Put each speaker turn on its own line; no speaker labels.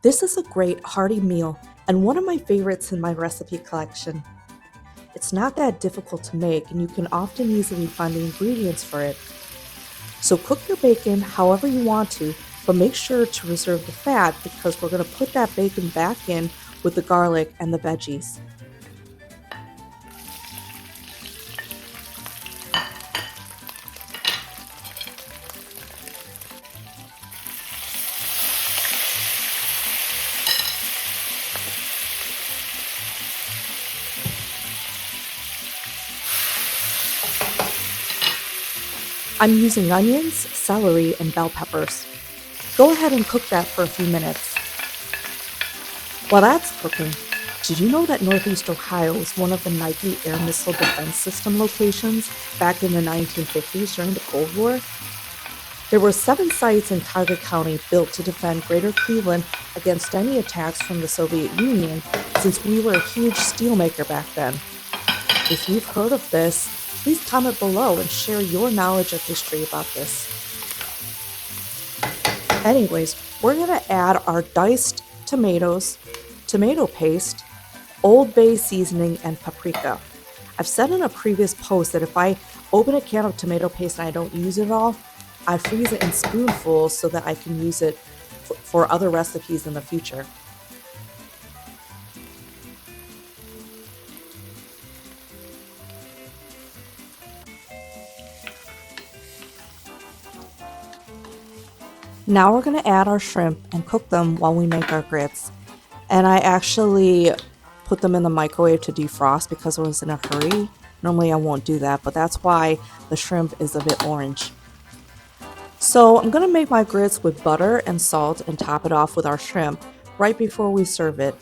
This is a great hearty meal and one of my favorites in my recipe collection. It's not that difficult to make and you can often easily find the ingredients for it. So cook your bacon however you want to, but make sure to reserve the fat because we're going to put that bacon back in with the garlic and the veggies. I'm using onions, celery, and bell peppers. Go ahead and cook that for a few minutes. While that's cooking, did you know that Northeast Ohio was one of the Nike Air Missile Defense System locations back in the 1950s during the Cold War? There were 7 sites in Cuyahoga County built to defend Greater Cleveland against any attacks from the Soviet Union, since we were a huge steelmaker back then. If you've heard of this, please comment below and share your knowledge of history about this. Anyways, we're going to add our diced tomatoes, tomato paste, Old Bay seasoning, and paprika. I've said in a previous post that if I open a can of tomato paste and I don't use it all, I freeze it in spoonfuls so that I can use it for other recipes in the future. Now we're going to add our shrimp and cook them while we make our grits. And I actually put them in the microwave to defrost because I was in a hurry. Normally I won't do that, but that's why the shrimp is a bit orange. So I'm going to make my grits with butter and salt and top it off with our shrimp right before we serve it.